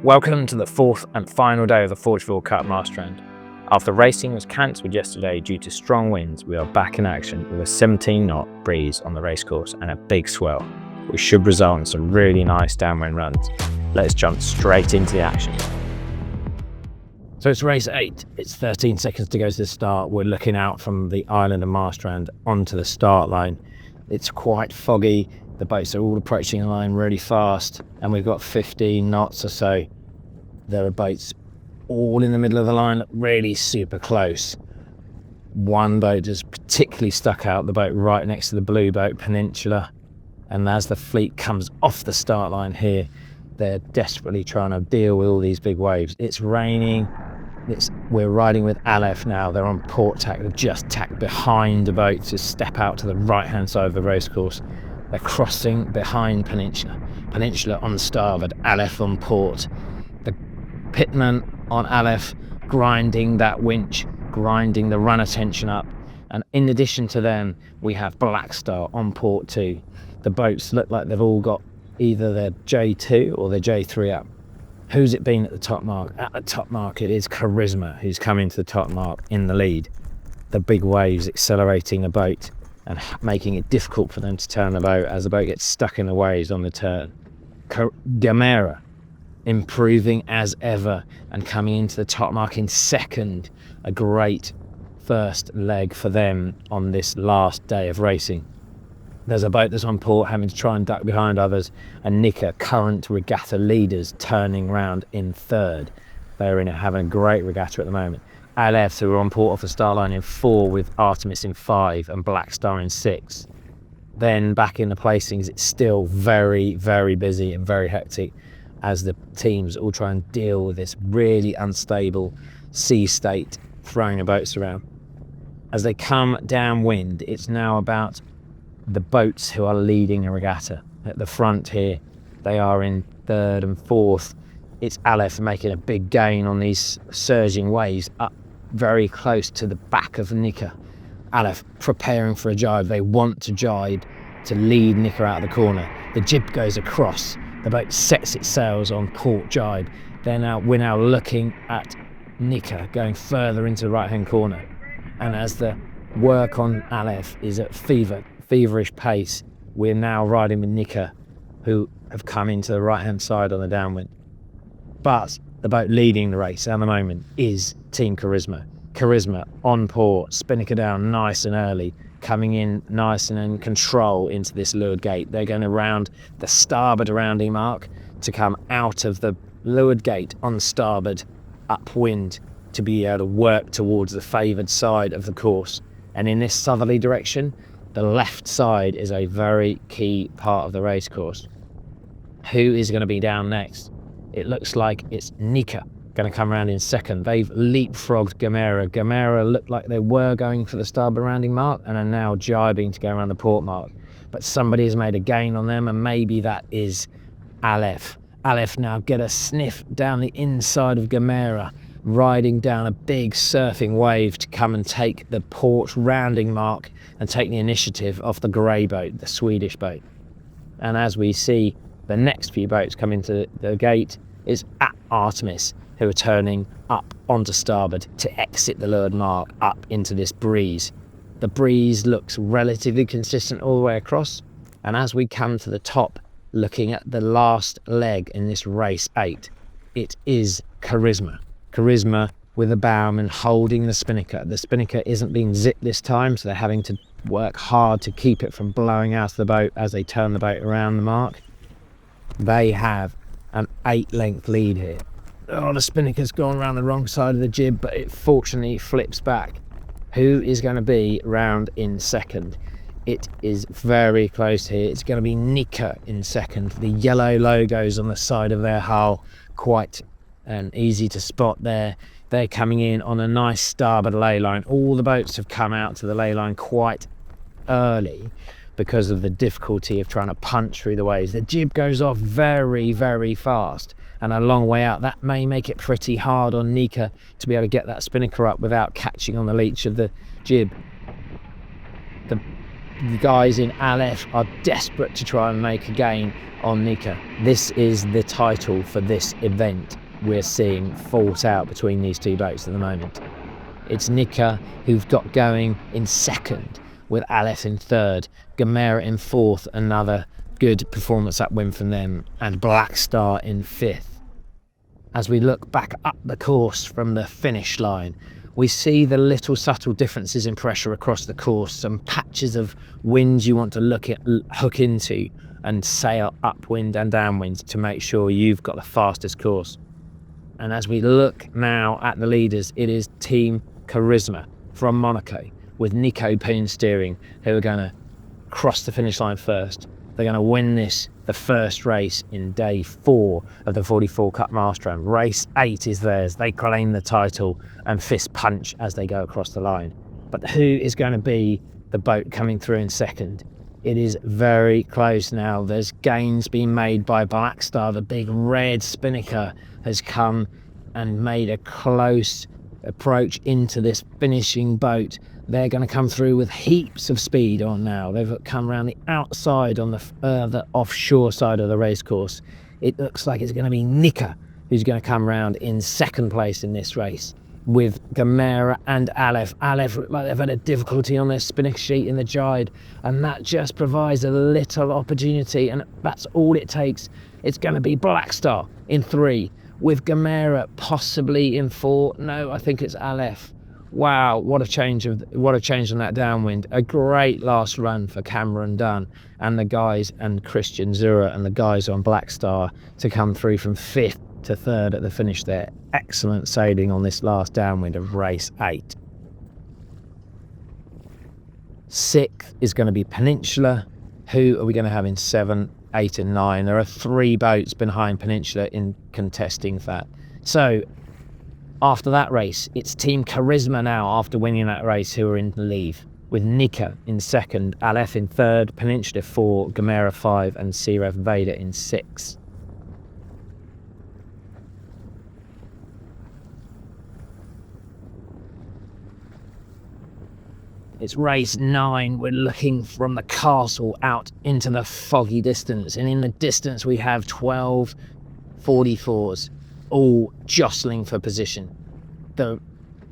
Welcome to the fourth and final day of the Forgeville Cup Marstrand. After racing was cancelled yesterday due to strong winds, we are back in action with a 17-knot breeze on the racecourse and a big swell, which should result in some really nice downwind runs. Let's jump straight into the action. So it's race 8. It's 13 seconds to go to the start. We're looking out from the island of Marstrand onto the start line. It's quite foggy. The boats are all approaching the line really fast, and we've got 15 knots or so. There are boats all in the middle of the line, really super close. One boat is particularly stuck out, the boat right next to the blue boat, Peninsula. And as the fleet comes off the start line here, they're desperately trying to deal with all these big waves. It's raining. We're riding with Aleph now. They're on port tack. They're just tacked behind the boat to step out to the right-hand side of the racecourse. They're crossing behind Peninsula. Peninsula on starboard, Aleph on port. The pitman on Aleph grinding that winch, grinding the runner tension up. And in addition to them, we have Black Star on port too. The boats look like they've all got either their J2 or their J3 up. Who's it been at the top mark? At the top mark it is Charisma, who's coming to the top mark in the lead. The big waves accelerating the boat and making it difficult for them to turn the boat as the boat gets stuck in the waves on the turn. Gamera improving as ever and coming into the top mark in second. A great first leg for them on this last day of racing. There's a boat that's on port having to try and duck behind others, and Nika, current regatta leaders, turning round in third. They're having a great regatta at the moment. Aleph, who are on port off the start line in 4 with Artemis in 5 and Black Star in 6. Then back in the placings, it's still very, very busy and very hectic as the teams all try and deal with this really unstable sea state, throwing the boats around. As they come downwind, it's now about the boats who are leading the regatta. At the front here, they are in 3rd and 4th. It's Aleph making a big gain on these surging waves up very close to the back of Nika. Aleph preparing for a jibe. They want to jibe to lead Nika out of the corner. The jib goes across. The boat sets its sails on port jibe. We're now looking at Nika going further into the right-hand corner. And as the work on Aleph is at feverish pace, we're now riding with Nika, who have come into the right-hand side on the downwind. But the boat leading the race at the moment is Team Charisma. Charisma on port, spinnaker down nice and early, coming in nice and in control into this leeward gate. They're going to round the starboard rounding mark to come out of the leeward gate on starboard upwind to be able to work towards the favoured side of the course. And in this southerly direction, the left side is a very key part of the race course. Who is going to be down next? It looks like it's Nika going to come around in second. They've leapfrogged Gamera. Gamera looked like they were going for the starboard rounding mark and are now jibing to go around the port mark. But somebody has made a gain on them, and maybe that is Aleph. Aleph now get a sniff down the inside of Gamera, riding down a big surfing wave to come and take the port rounding mark and take the initiative off the grey boat, the Swedish boat. And as we see the next few boats come into the gate, is at Artemis, who are turning up onto starboard to exit the leeward mark up into this breeze. The breeze looks relatively consistent all the way across, and as we come to the top, looking at the last leg in this race 8, it is Charisma. Charisma with a bowman holding the spinnaker. The spinnaker isn't being zipped this time, so they're having to work hard to keep it from blowing out of the boat as they turn the boat around the mark. They have an 8-length lead here. Oh, the spinnaker's gone around the wrong side of the jib, but it fortunately flips back. Who is going to be round in second? It is very close here. It's going to be Nika in second. The yellow logos on the side of their hull, quite easy to spot there. They're coming in on a nice starboard ley line. All the boats have come out to the ley line quite early because of the difficulty of trying to punch through the waves. The jib goes off very, very fast and a long way out. That may make it pretty hard on Nika to be able to get that spinnaker up without catching on the leech of the jib. The The guys in Aleph are desperate to try and make a gain on Nika. This is the title for this event we're seeing fought out between these two boats at the moment. It's Nika who've got going in second, with Aleph in third, Gamera in fourth, another good performance upwind from them, and Black Star in fifth. As we look back up the course from the finish line, we see the little subtle differences in pressure across the course, some patches of wind you want to hook into and sail upwind and downwind to make sure you've got the fastest course. And as we look now at the leaders, it is Team Charisma from Monaco with Nico Poon steering, who are going to cross the finish line first. They're going to win the first race in day 4 of the 44 Cup Marstrand. Race 8 is theirs. They claim the title and fist punch as they go across the line. But who is going to be the boat coming through in second? It is very close now. There's gains being made by Black Star. The big red spinnaker has come and made a close approach into this finishing boat. They're going to come through with heaps of speed on now. They've come around the outside on the further offshore side of the racecourse. It looks like it's going to be Nika who's going to come around in second place in this race, with Gamera and Aleph. Aleph look like they've had a difficulty on their spinnaker sheet in the Jide, and that just provides a little opportunity, and that's all it takes. It's going to be Black Star in 3, with Gamera possibly in 4. No, I think it's Aleph. Wow, what a change on that downwind. A great last run for Cameron Dunn and the guys, and Christian Zura and the guys on Black Star, to come through from 5th to 3rd at the finish there. Excellent sailing on this last downwind of race 8. 6th is going to be Peninsula. Who are we going to have in 7, 8 and 9? There are 3 boats behind Peninsula in contesting that. So after that race, it's Team Charisma now, after winning that race, who are in the lead, with Nika in 2nd, Aleph in 3rd, Peninsula 4, Gamera 5 and Siref Vader in 6. It's race 9. We're looking from the castle out into the foggy distance, and in the distance we have 12 44s, all jostling for position. The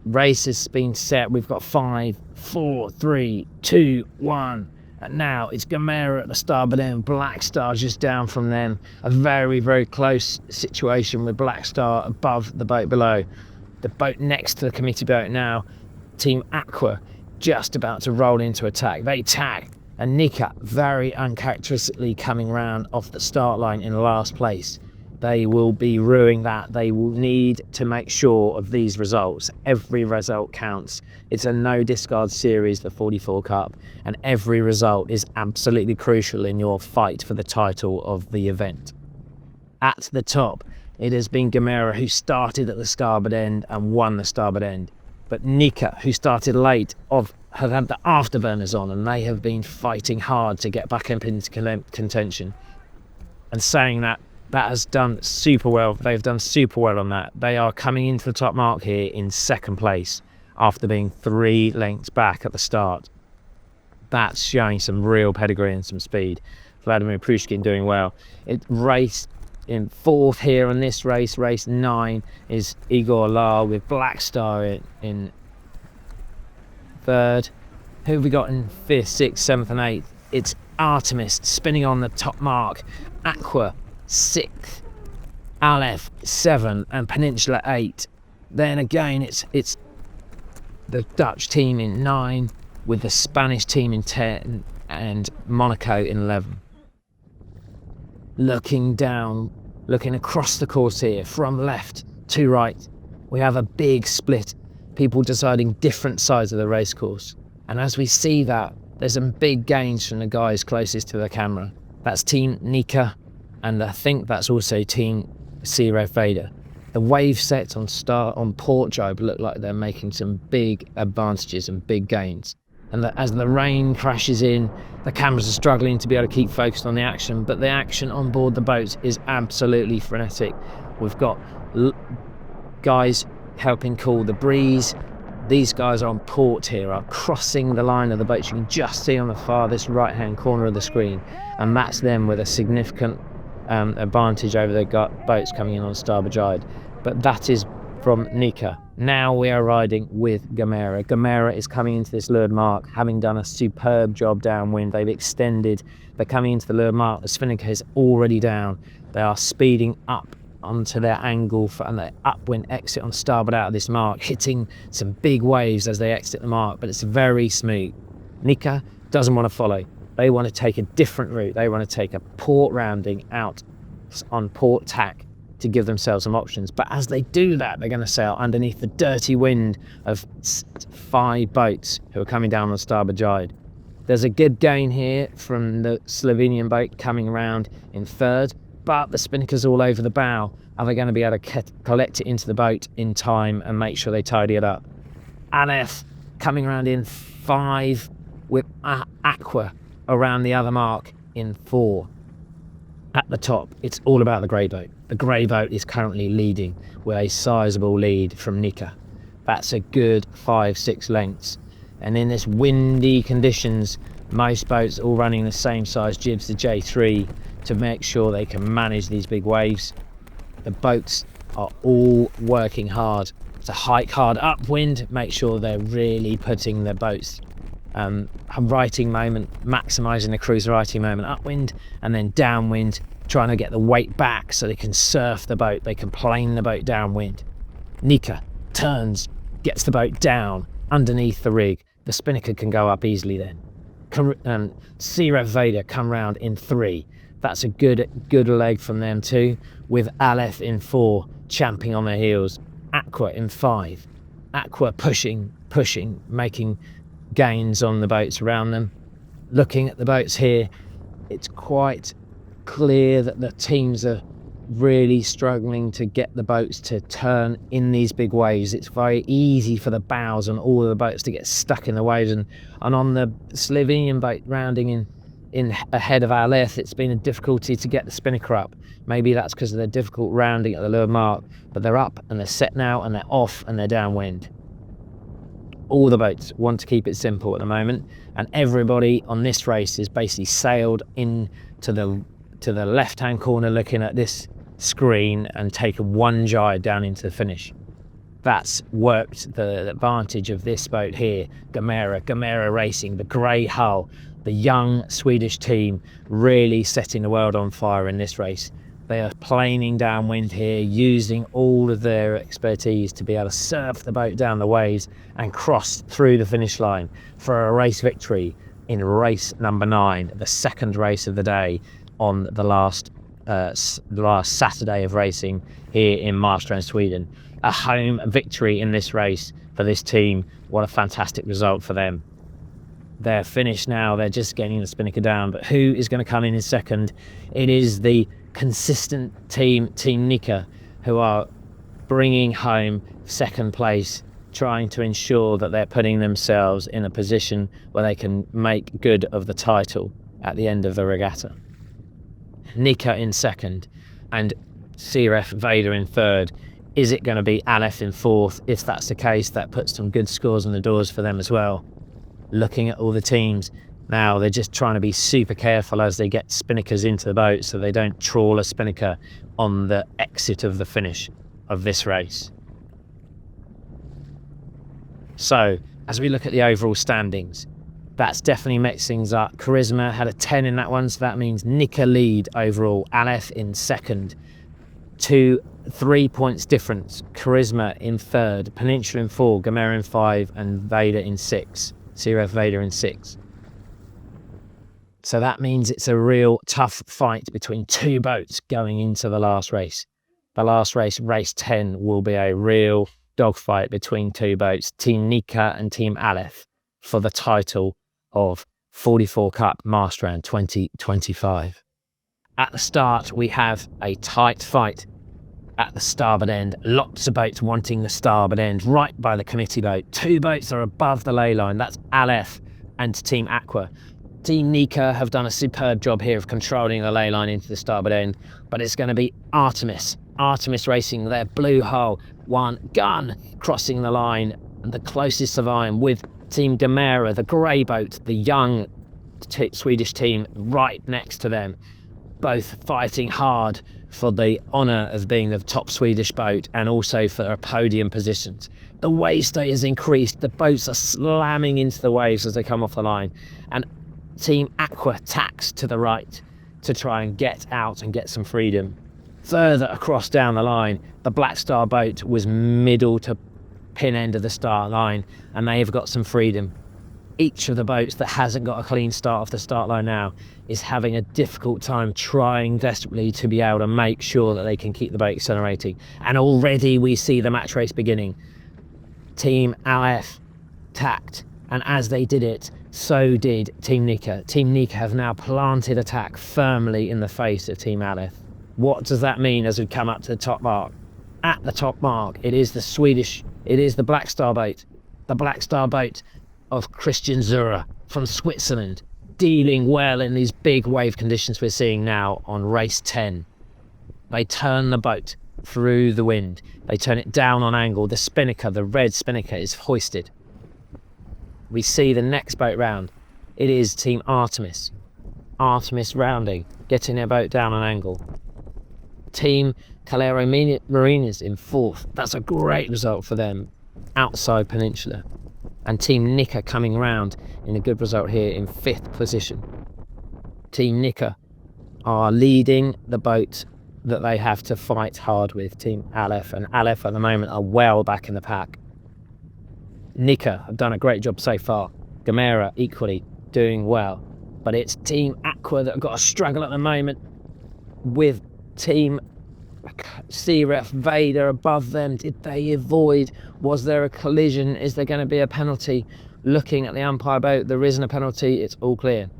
race has been set. We've got 5, 4, 3, 2, 1. And now it's Gamera at the starboard end, Black Star just down from them. A very, very close situation with Black Star above the boat below. The boat next to the committee boat now, Team Aqua, just about to roll into attack. They tack, and Nika very uncharacteristically coming round off the start line in last place. They will be ruining that. They will need to make sure of these results. Every result counts. It's a no discard series, the 44 Cup, and every result is absolutely crucial in your fight for the title of the event. At the top, it has been Gamera, who started at the starboard end and won the starboard end. But Nika, who started late, have had the afterburners on, and they have been fighting hard to get back up into contention. And saying that, that has done super well. They've done super well on that. They are coming into the top mark here in 2nd place after being 3 lengths back at the start. That's showing some real pedigree and some speed. Vladimir Prushkin doing well. It raced in 4th here on this race. Race 9 is Igor Lal with Black Star in 3rd. Who have we got in 5th, 6th, 7th and 8th? It's Artemis spinning on the top mark. Aqua 6th, Aleph 7 and Peninsula 8. Then again it's the Dutch team in 9 with the Spanish team in 10 and Monaco in 11. Looking down, looking across the course here from left to right, we have a big split, people deciding different sides of the race course. And as we see that, there's some big gains from the guys closest to the camera. That's Team Nika, and I think that's also Team Siref Vader. The wave sets on Port Job look like they're making some big advantages and big gains. And as the rain crashes in, the cameras are struggling to be able to keep focused on the action, but the action on board the boats is absolutely frenetic. We've got guys helping cool the breeze. These guys on port here are crossing the line of the boats. You can just see on the farthest right-hand corner of the screen, and that's them with a significant advantage over the boats coming in on starboard side. But that is from Nika. Now we are riding with Gamera. Gamera is coming into this leeward mark, having done a superb job downwind. They've extended. They're coming into the leeward mark. The Spinnaker is already down. They are speeding up onto their angle and their upwind exit on starboard out of this mark, hitting some big waves as they exit the mark, but it's very smooth. Nika doesn't want to follow. They want to take a different route. They want to take a port rounding out on port tack to give themselves some options. But as they do that, they're going to sail underneath the dirty wind of 5 boats who are coming down on the starboard side. There's a good gain here from the Slovenian boat coming around in third, but the Spinnaker's all over the bow. Are they going to be able to collect it into the boat in time and make sure they tidy it up? Aleph coming around in 5 with Aqua around the other mark in 4. At the top, it's all about the grey boat. The grey boat is currently leading with a sizable lead from Nika. That's a good 5-6 lengths. And in this windy conditions, most boats all running the same size jibs, the J3, to make sure they can manage these big waves. The boats are all working hard to hike hard upwind, make sure they're really putting their boats righting moment, maximising the cruise righting moment upwind, and then downwind, trying to get the weight back so they can surf the boat, they can plane the boat downwind. Nika turns, gets the boat down underneath the rig. The Spinnaker can go up easily then. Searev Vader come round in 3. That's a good leg from them too, with Aleph in 4, champing on their heels. Aqua in 5. Aqua pushing, making gains on the boats around them. Looking at the boats here, it's quite clear that the teams are really struggling to get the boats to turn in these big waves. It's very easy for the bows on all of the boats to get stuck in the waves, and on the Slovenian boat rounding in ahead of Aleph, it's been a difficulty to get the Spinnaker up. Maybe that's because of the difficult rounding at the leeward mark, but they're up and they're set now and they're off and they're downwind. All the boats want to keep it simple at the moment, and everybody on this race is basically sailed in to the left-hand corner looking at this screen and taken one gyre down into the finish. That's worked the advantage of this boat here, Gamera Racing, the grey hull, the young Swedish team really setting the world on fire in this race. They are planing downwind here, using all of their expertise to be able to surf the boat down the waves and cross through the finish line for a race victory in race number 9, the second race of the day on the last Saturday of racing here in Marstrand, Sweden. A home victory in this race for this team. What a fantastic result for them. They're finished now, they're just getting the Spinnaker down, but who is going to come in second? It is the consistent Team Nika, who are bringing home second place, trying to ensure that they're putting themselves in a position where they can make good of the title at the end of the regatta. Nika in second and Searev Vader in third. Is it going to be Aleph in fourth? If that's the case, that puts some good scores on the doors for them as well. Looking at all the teams now, they're just trying to be super careful as they get Spinnakers into the boat so they don't trawl a Spinnaker on the exit of the finish of this race. So as we look at the overall standings, that's definitely mixed things up. Charisma had a 10 in that one, so that means Nika lead overall, Aleph in second, 3 points difference. Charisma in third, Peninsula in 4, Gamera in 5, and Vader in 6. Searev Vader in 6. So that means it's a real tough fight between 2 boats going into the last race. The last race, race 10, will be a real dogfight between 2 boats, Team Nika and Team Aleph, for the title of 44 Cup Marstrand 2025. At the start, we have a tight fight at the starboard end. Lots of boats wanting the starboard end, right by the committee boat. 2 boats are above the ley line. That's Aleph and Team Aqua. Team Nika have done a superb job here of controlling the ley line into the starboard end, but it's going to be Artemis Racing, their blue hull, one gun crossing the line and the closest of iron with Team Gamera, the grey boat, the young Swedish team right next to them, both fighting hard for the honour of being the top Swedish boat and also for a podium positions. The wave state has increased, the boats are slamming into the waves as they come off the line, and Team Aqua tacks to the right to try and get out and get some freedom. Further across down the line, the Black Star boat was middle to pin end of the start line, and they have got some freedom. Each of the boats that hasn't got a clean start off the start line now is having a difficult time trying desperately to be able to make sure that they can keep the boat accelerating. And already we see the match race beginning. Team Aleph tacked, and as they did it, so did Team Nika. Team Nika have now planted attack firmly in the face of Team Aleph. What does that mean as we come up to the top mark? At the top mark, it is the Black Star boat. The Black Star boat of Christian Zura from Switzerland, dealing well in these big wave conditions we're seeing now on race 10. They turn the boat through the wind. They turn it down on angle. The spinnaker, the red spinnaker, is hoisted. We see the next boat round. It is Team Artemis. Artemis rounding, getting their boat down on angle. Team Calero Marinas in fourth. That's a great result for them outside Peninsula. And Team Nika coming round in a good result here in fifth position. Team Nika are leading the boat that they have to fight hard with, Team Aleph, and Aleph at the moment are well back in the pack. Nika have done a great job so far. Gamera equally doing well, but it's Team Aqua that have got a struggle at the moment with Team Searef Vader above them. Did they avoid? Was there a collision? Is there going to be a penalty? Looking at the umpire boat, there isn't a penalty. It's all clear.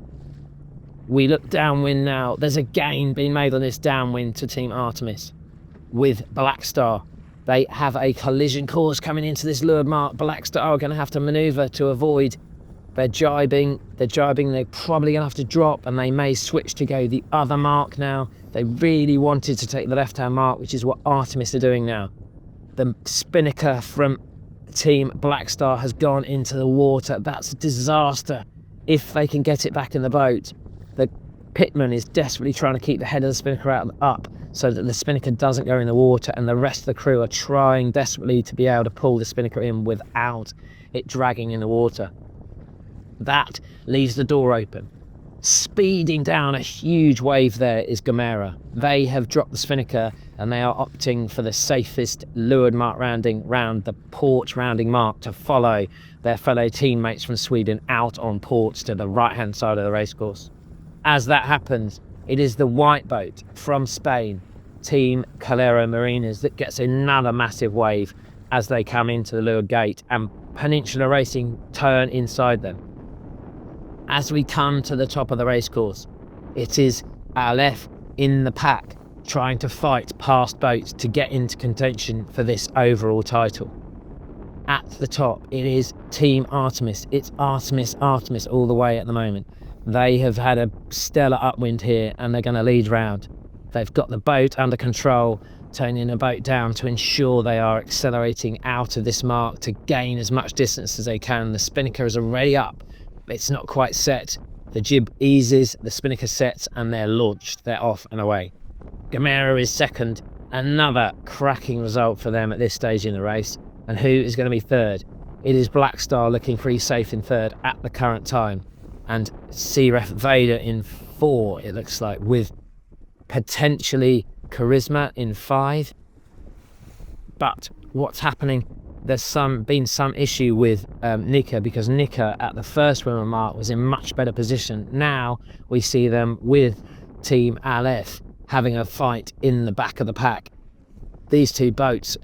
We look downwind now. There's a gain being made on this downwind to Team Artemis with Black Star. They have a collision course coming into this leeward mark. Black Star are going to have to manoeuvre to avoid. They're jibing. They're probably going to have to drop, and they may switch to go the other mark now. They really wanted to take the left-hand mark, which is what Artemis are doing now. The spinnaker from Team Black Star has gone into the water. That's a disaster. If they can get it back in the boat, the pitman is desperately trying to keep the head of the spinnaker up so that the spinnaker doesn't go in the water, and the rest of the crew are trying desperately to be able to pull the spinnaker in without it dragging in the water. That leaves the door open. Speeding down a huge wave there is Gamera. They have dropped the spinnaker and they are opting for the safest leeward mark rounding round the port rounding mark to follow their fellow teammates from Sweden out on ports to the right hand side of the racecourse. As that happens, it is the white boat from Spain, Team Calero Marinas, that gets another massive wave as they come into the leeward gate, and Peninsula Racing turn inside them. As we come to the top of the racecourse, it is Aleph in the pack trying to fight past boats to get into contention for this overall title. At the top, it is Team Artemis. It's Artemis all the way at the moment. They have had a stellar upwind here and they're going to lead round. They've got the boat under control, turning the boat down to ensure they are accelerating out of this mark to gain as much distance as they can. The spinnaker is already up. It's not quite set. The jib eases, the spinnaker sets, and they're launched. They're off and away. Gamera is second. Another cracking result for them at this stage in the race. And who is going to be third? It is Black Star looking pretty safe in third at the current time. And Searef Vader in 4, it looks like, with potentially Charisma in 5. But what's happening? There's been some issue with Nika, because Nika at the first swimmer mark was in much better position. Now we see them with Team Aleph having a fight in the back of the pack. These two boats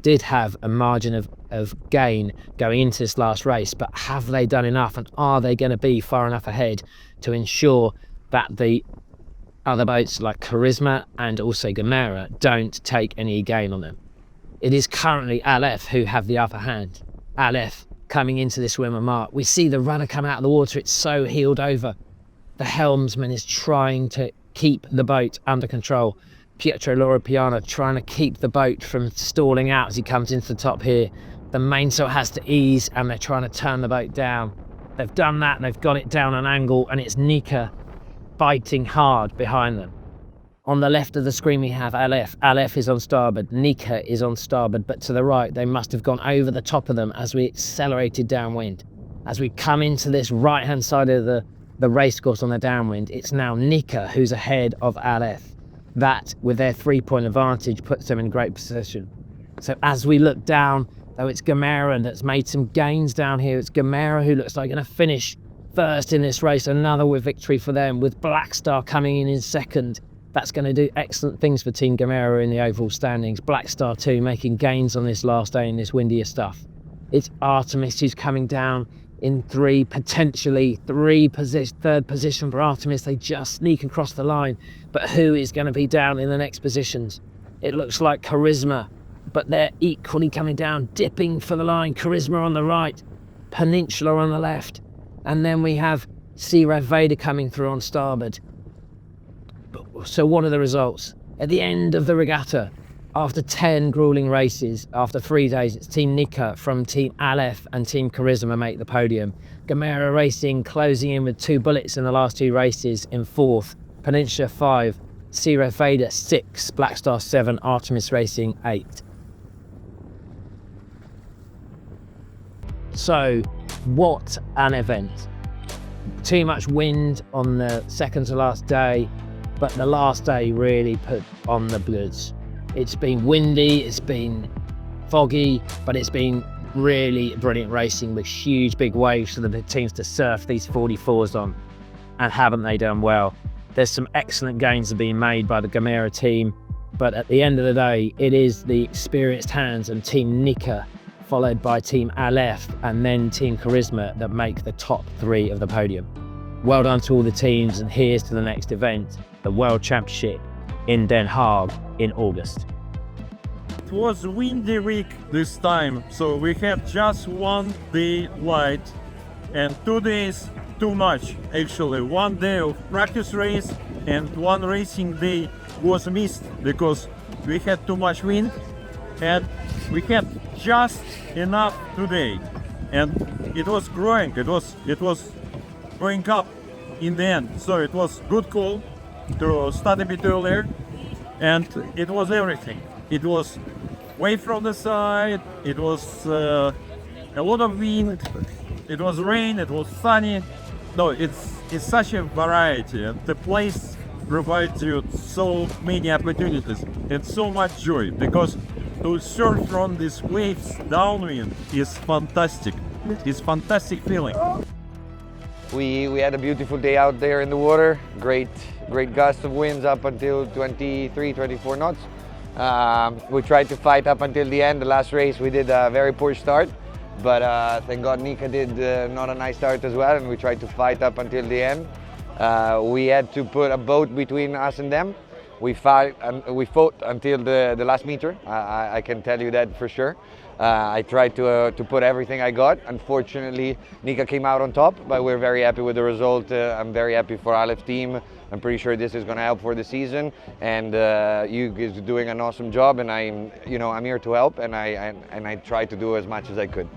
did have a margin of gain going into this last race, but have they done enough, and are they going to be far enough ahead to ensure that the other boats like Charisma and also Gamera don't take any gain on them? It is currently Aleph who have the upper hand. Aleph coming into this swimmer mark. We see the rudder come out of the water. It's so heeled over. The helmsman is trying to keep the boat under control. Pietro Loro Piana trying to keep the boat from stalling out as he comes into the top here. The mainsail has to ease and they're trying to turn the boat down. They've done that, they've got it down an angle, and it's Nika fighting hard behind them. On the left of the screen we have Aleph. Aleph is on starboard, Nika is on starboard, but to the right they must have gone over the top of them as we accelerated downwind. As we come into this right-hand side of the racecourse on the downwind, it's now Nika who's ahead of Aleph. That, with their 3-point advantage, puts them in great position. So as we look down, though, it's Gamera that's made some gains down here. It's Gamera who looks like going to finish first in this race, another with victory for them, with Black Star coming in second. That's going to do excellent things for Team Gamera in the overall standings. Black Star too, making gains on this last day in this windier stuff. It's Artemis who's coming down in potentially third position for Artemis. They just sneak across the line, but who is going to be down in the next positions? It looks like Charisma, but they're equally coming down, dipping for the line. Charisma on the right, Peninsula on the left, and then we have Sea-Rav Vader coming through on starboard. So what are the results? At the end of the regatta, after 10 grueling races, after 3 days, it's Team Nika from Team Aleph and Team Charisma make the podium. Gamera Racing closing in with 2 bullets in the last 2 races in 4th, Peninsula 5, Sea-Rav Vader 6, Black Star 7, Artemis Racing 8. So, what an event. Too much wind on the second to last day, but the last day really put on the goods. It's been windy, it's been foggy, but it's been really brilliant racing with huge big waves for the teams to surf these 44s on, and haven't they done well? There's some excellent gains that are being made by the Gamera team, but at the end of the day, it is the experienced hands and Team Nika, followed by Team Aleph and then Team Charisma, that make the top 3 of the podium. Well done to all the teams, and here's to the next event, the World Championship in Den Haag in August. It was a windy week this time, so we had just 1 day light and 2 days too much. Actually, 1 day of practice race and 1 racing day was missed because we had too much wind, and we had just enough today, and it was growing, it was going up in the end, so it was good call to start a bit earlier, and it was everything. It was wave from the side, it was a lot of wind, it was rain, it was sunny. No, it's such a variety, and the place provides you so many opportunities and so much joy, because to surf on these waves downwind is fantastic. It's fantastic feeling. We had a beautiful day out there in the water. Great gust of winds up until 23, 24 knots. We tried to fight up until the end. The last race we did a very poor start, but thank God Nika did not a nice start as well, and we tried to fight up until the end. We had to put a boat between us and them. We fought until the last meter. I can tell you that for sure. I tried to put everything I got. Unfortunately, Nika came out on top, but we're very happy with the result. I'm very happy for Aleph team. I'm pretty sure this is going to help for the season, and you guys are doing an awesome job. And I'm here to help, and I tried to do as much as I could.